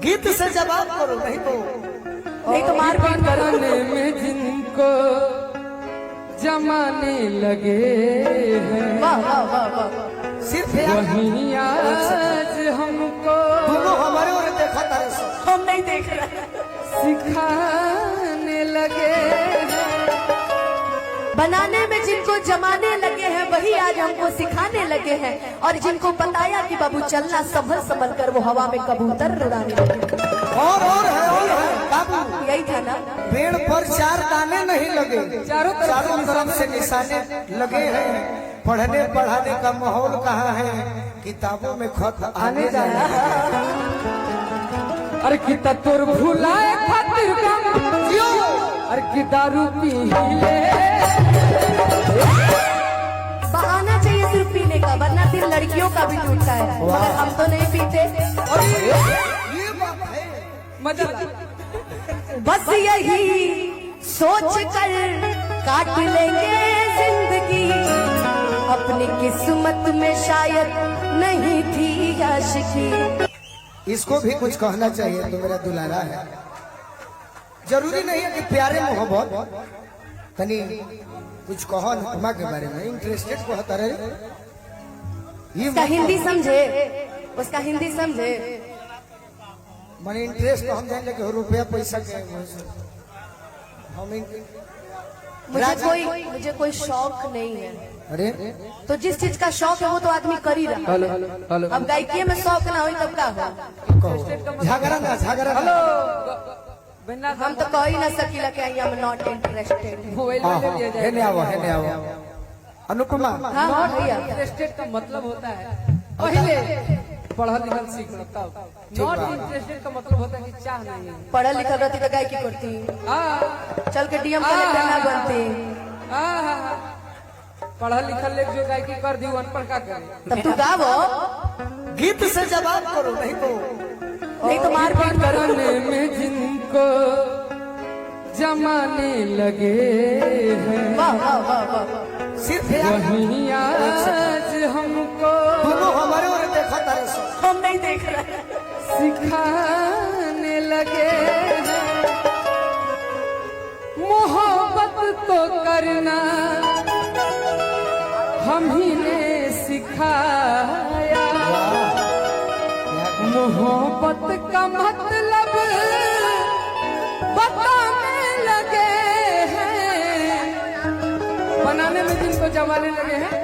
गीत से जवाब करो, नहीं तो मारपीट करने में जिनको जमाने लगे हैं, वाह वाह वाह वाह, सिर्फ वहीं आज हमको दोनों हमारे और देखा तारे सो, हम नहीं देख रहे, सिखाने लगे हैं। बनाने में जिनको जमाने लगे हैं वही आज हमको सिखाने लगे हैं, और जिनको बताया कि बाबू चलना संभल संभल कर वो हवा में कबूतर उड़ाने लगे। और है बाबू, यही था ना, पेड़ पर 4 दाने नहीं लगे, चारों तरफ से निशाने लगे हैं। पढ़ने पढ़ाने का माहौल कहाँ है, किताबों में खत आने जाना। अरे कि तोर भुलाए खातिर गम, अरे कि दारू पी ले, बहाना चाहिए सिर्फ पीने का, वरना फिर लड़कियों का भी टूटता है, मगर हम तो नहीं पीते। ये बात है, मजा बस यही सोच कर काट लेंगे जिंदगी, अपनी किस्मत में शायद नहीं थी आशिकी। इसको भी कुछ कहना चाहिए, तो मेरा दुलारा है, जरूरी नहीं है कि प्यारे मोहब्बत, तनी कुछ कहो नगमा के बारे में, इंटरेस्टेड को हता रहे। उसका हिंदी समझे, उसका हिंदी समझे, मन इंटरेस्ट तो हम जान लेके रुपया पैसा के हम मुझे कोई शौक नहीं है। अरे तो जिस चीज का शौक है वो तो आदमी कर ही रहा है। अब गायकी में शौक ना हो तब क्या हो, झगड़ा ना हम तो कह ही ना सकीला कि I am not interested. Anupama, हाँ भैया, इंटरेस्टेड का मतलब होता है पहले पढ़ा लिखा सीख लो, तब नॉट इंटरेस्टेड का मतलब होता है कि चाह नहीं है। पढ़ा लिखा रहती तो गायकी करती, चल के डीएम कलेक्टर ना बनती। पढ़ा लिखा लोग जो गायकी कर दी, अनपढ़ का करे, तब तू गावो, गीत से जवाब करो, नहीं तो मारपीट करने में जिनको जमाने लगे हैं, वाह वाह वाह वाह, सिर्फ वहीं आज हमको दोनों हमारे और देखा तारे सो, हम नहीं देख रहे, सिखाने लगे हैं। मोहब्बत तो करना हम ही ने सिखाया, मोहब्बत का मतलब बताने लगे हैं, बनाने में जिनको जमाने लगे हैं।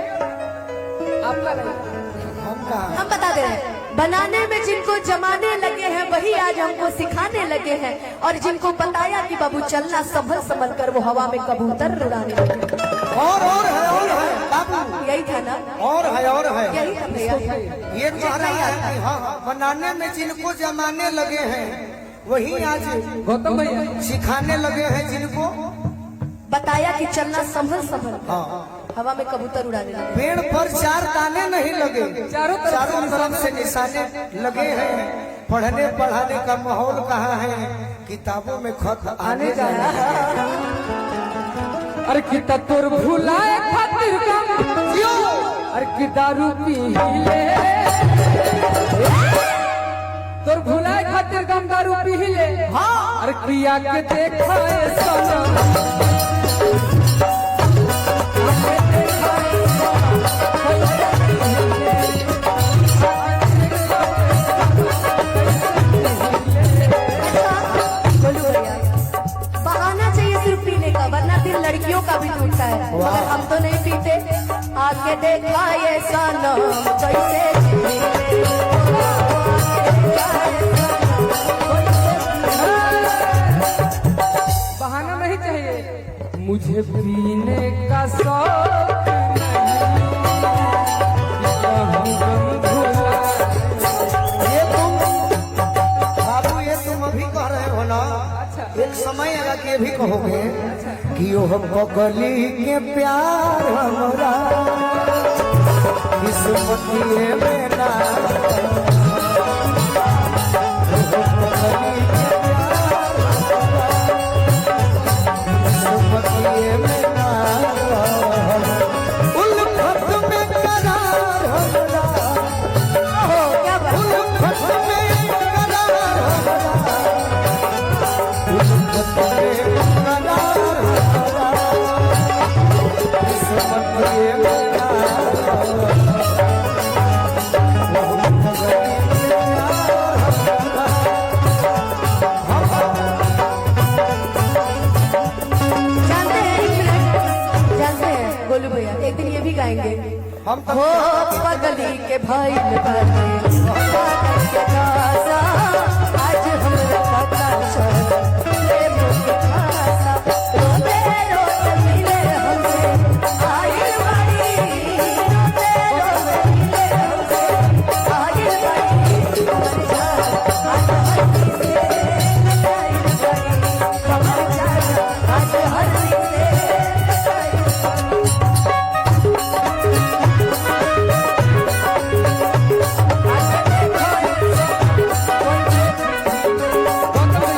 आपका हम बता दे रहे हैं, बनाने में जिनको जमाने लगे हैं वही आज हमको सिखाने लगे हैं, और जिनको बताया कि बाबू चलना संभल संभल कर वो हवा में कबूतर उड़ाने लगे। और है बाबू, यही था ना, और है यही था भैया। ये कह रहा है कि हाँ, बनाने में जिनको जमाने लगे हैं वही आज गौतम भैया सिखाने लगे हैं जिनको बताया कि चलना संभल संभल हाँ। हवा में कबूतर उड़ाने लगे। पेड़ पर 4 दाने नहीं लगे, चारों तरफ से निशाने लगे हैं। पढ़ने पढ़ाने का माहौल कहाँ है, किताबों में खत आने जाना। अरे कि तोर भुलाए खातिर गम, अरे कि दारू पी ले, तोर भुलाए खातिर गम दारू पी ले, अरे किया के देखा सनम, बहाना चाहिए सिर्फ पीने का, वरना फिर लड़कियों का भी टूटता है, मगर हम तो नहीं पीते। आके देखा ये सनम कैसे बहाना नहीं चाहिए, मुझे पीने का शौक एक समय आएगा कि ये भी कहोगे कि ओ बगली के प्यार हमरा किस्मतिए में ना, किस्मतिए में ना, उल्फत में करार हमरा, उल्फत में करार हमरा। हम तो हो पगली के भाई बने पागल के दासा आज हमरा पता चला प्रेम की भाषा रोते रोते मिले हमसे आइल बाड़ी रोते रोते मिले हमसे आइल बाड़ी कमर जा आज हर से आइल बाड़ी कमर जा आज हर से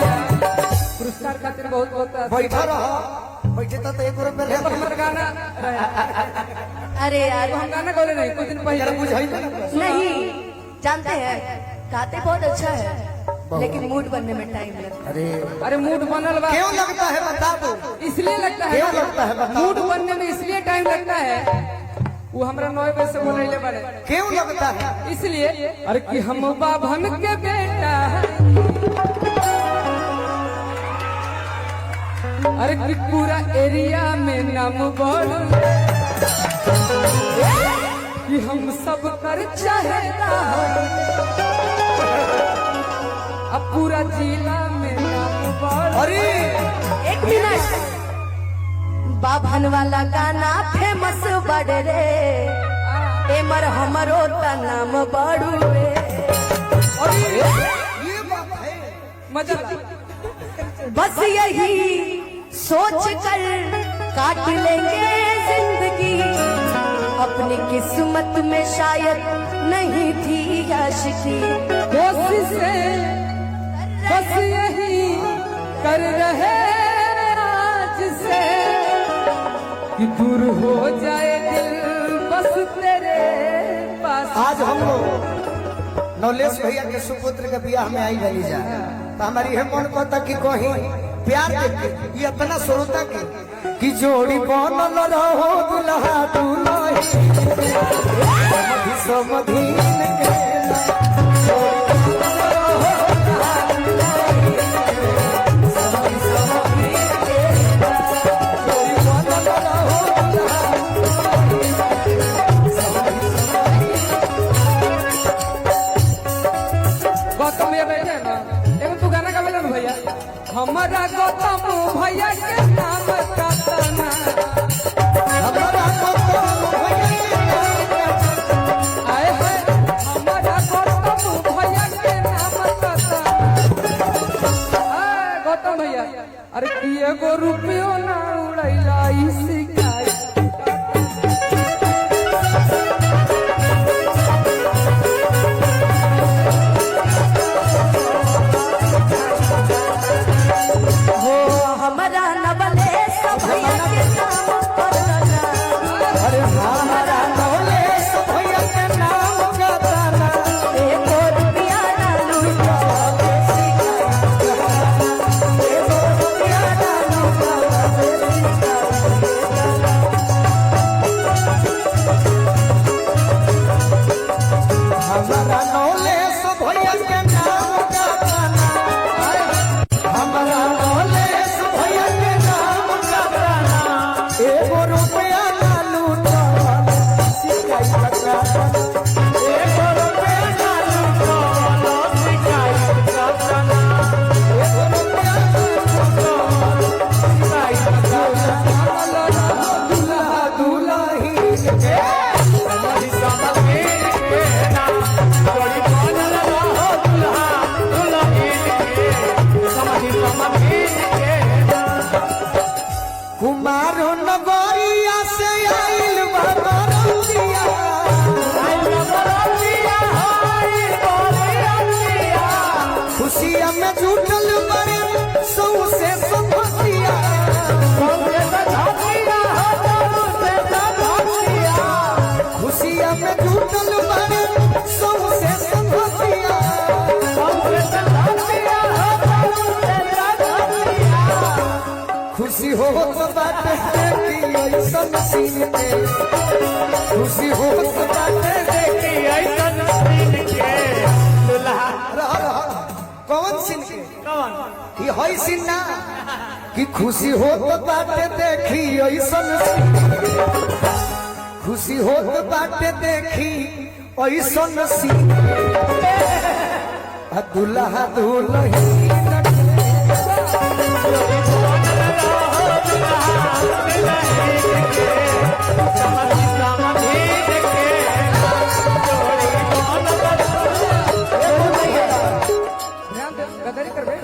पुरस्कार खातिर बहुत बहुत बैठा रहा बैठे तो 1 रुपया ले हमारा गाना अरे यार हम गाना बोले नहीं कुछ दिन यार पहले बुझाई नहीं जानते हैं गाते बहुत अच्छा है लेकिन मूड बनने में टाइम लगता अरे अरे मूड बनल बा क्यों लगता है बता दो इसलिए लगता है क्यों लगता है बताओ मूड बनने में इसलिए टाइम लगता है वो हमरा 9 बजे से बोले बड़े क्यों लगता है इसलिए अरे कि हम बाभन के बेटा अरे कि पूरा एरिया में नाम बोल कि हम सब कर चाहेगा अब पूरा जिला में नाम बोल अरे एक मिनट बाभन वाला गाना फेमस बड़ रे एमर हमरो त नाम बड़ू रे ये बात है मजा बस यही सोच कर काट लेंगे जिंदगी अपनी किस्मत में शायद नहीं थी आशिकी कोशिशें बस यही कर रहे आज से कि दूर हो जाए दिल बस तेरे पास आज हम लोग नौलेश भैया के सुपुत्र के बियाह में आई रही जा तो हमारी है मन कहता कि कहीं प्यार के ये इतना श्रोता के कि जोड़ी बनल रहो दुल्हा दुल्हन समधि समधीन के गौतम भैया बैठे हैं ना एगो तू गाना गावे ना भैया हमारा गौतम भैया के नाम का ताना हमारा गौतम भैया के नाम आए है हमारा गौतम भैया के नाम का ताना गौतम भैया अरे कि एगो रुपयो ना उड़ैला ई शिकायत हो हमारा नवले भैया के नाम पर अरे हमारा नौलेश भैया के नाम का ताना एको रुपया ना लूटो एको रुपया ना लूटो हमारा नौलेश भैया के नाम का ताना हमारा नौलेश भैया के नाम का ताना एगो रुपया ना लूटो शिकायत का ताना एगो रुपया ना लूटो शिकायत का ताना एगो रुपया ना लूटो शिकायत का ताना दुल्हा दुल्ही के हमारी समझ के नाम बड़ी बनल रहो दुल्हा दुल्ही के समझी समझी के कुमार नगरिया से आइल बरतिया खुशिया में जुटल बड़े सौ से संपतिया खुशिया में जुटल बड़े सौ से संपतिया खुशी हो तो बात देखी ऐसन सीन के खुशी हो तो बात देखी ऐसन सीन के दुल्हा कौन सीन के कौन ये है सीन ना कि खुशी हो तो बात देखी ऐसन सीन खुशी होत बाटे देखी ऐसन सीन आ दुल्हा दुल्हन ध्यान दे, गदरी करबे